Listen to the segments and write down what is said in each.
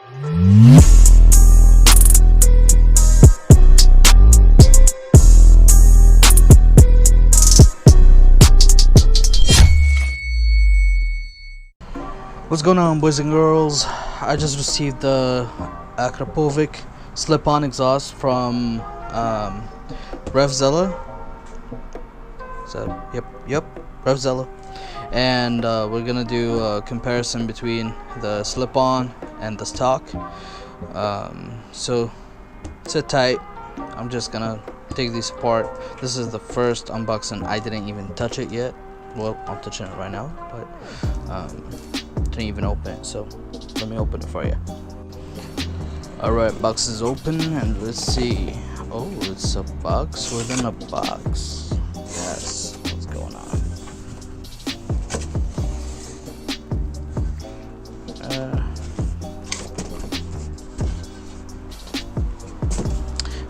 What's going on, boys and girls? I just received the Akrapovic slip-on exhaust from Revzilla. So yep, Revzilla. And we're gonna do a comparison between the slip-on and the stock. So sit tight. I'm just gonna take these apart. This is the first unboxing. I didn't even touch it yet. Well, I'm touching it right now, but didn't even open it, so let me open it for you. Alright, box is open, and let's see. Oh, it's a box within a box. Yes, what's going on?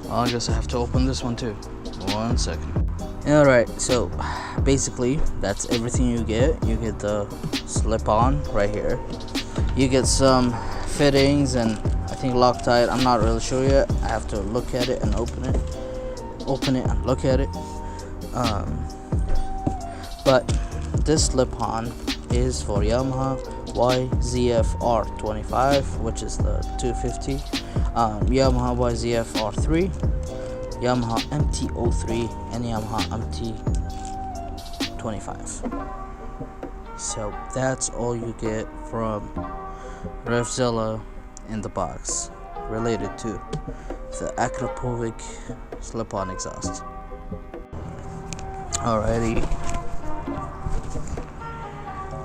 Well, I guess I have to open this one too. 1 second. Alright, so basically that's everything you get. You get the slip-on right here. You get some fittings and I think Loctite. I'm not really sure yet. I have to look at it and open it and look at it. But this slip-on is for Yamaha YZF-R25, which is the 250, Yamaha YZF-R3, Yamaha MT-03, and Yamaha MT-25. So that's all you get from Revzilla in the box related to the Akrapovic slip-on exhaust.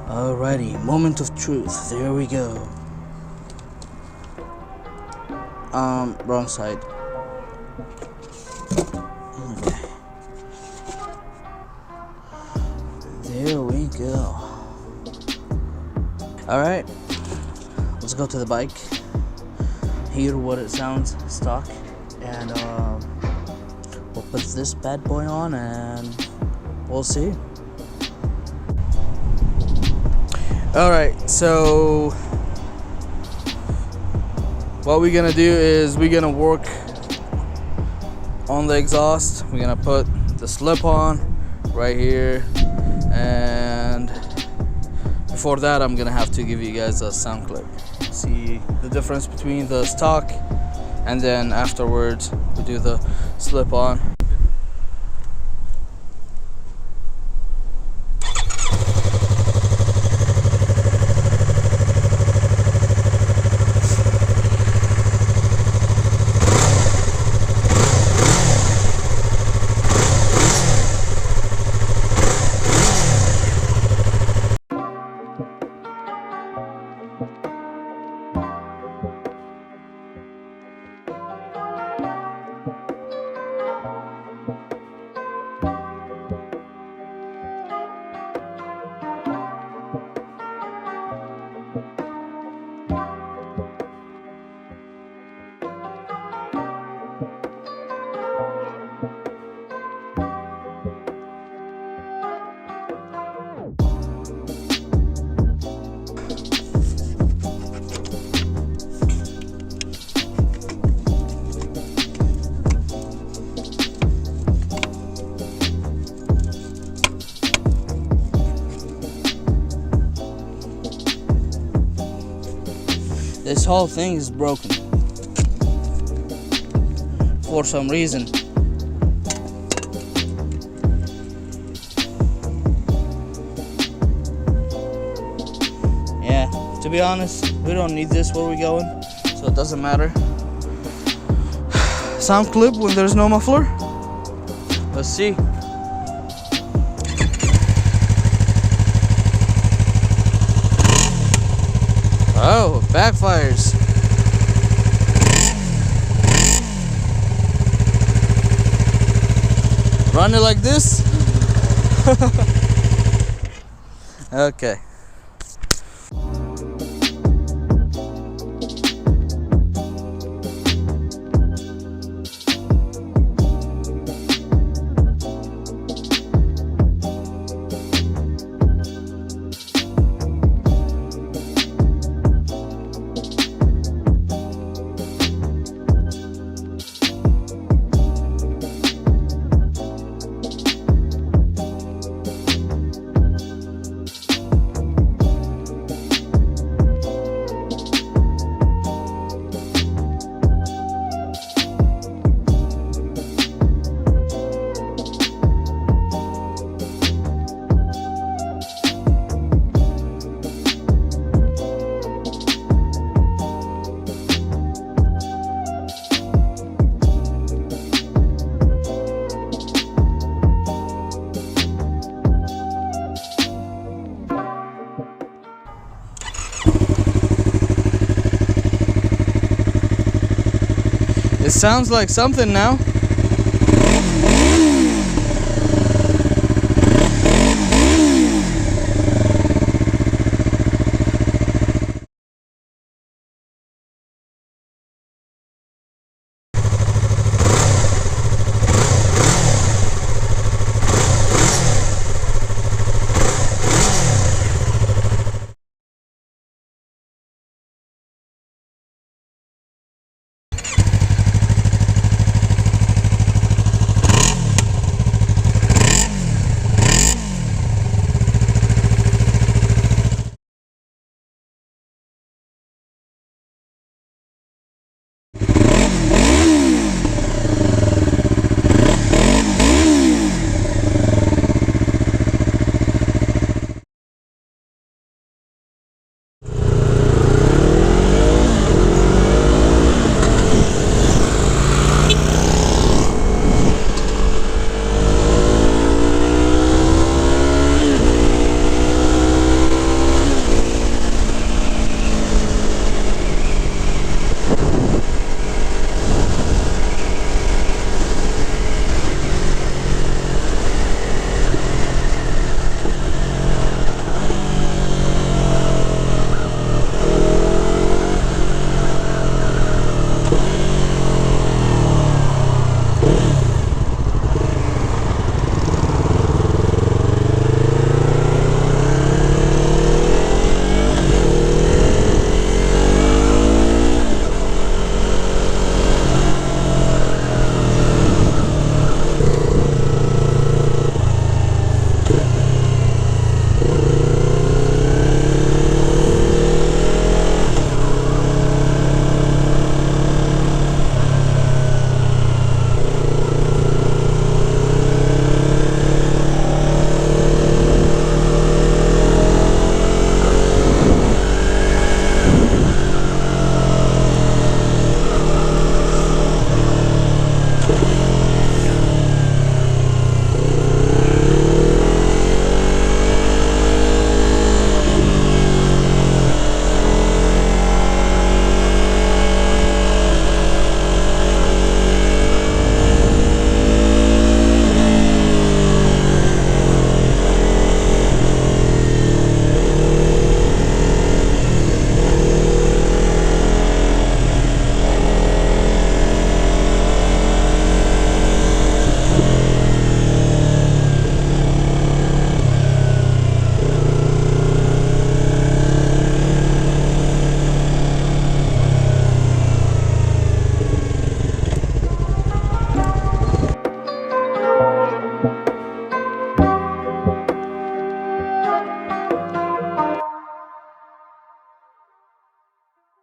Alrighty, moment of truth. There we go. Wrong side. Okay. There we go. Alright, let's go to the bike, hear what it sounds stock, and we'll put this bad boy on and we'll see. Alright, so what we're gonna do is we're gonna work on the exhaust. We're gonna put the slip on right here, and before that I'm gonna have to give you guys a sound clip. See the difference between the stock, and then afterwards we do the slip on. This whole thing is broken for some reason. Yeah, to be honest, we don't need this where we're going, so it doesn't matter. Sound clip when there's no muffler. Let's see. Oh, backfires. Run it like this? Okay. It sounds like something now.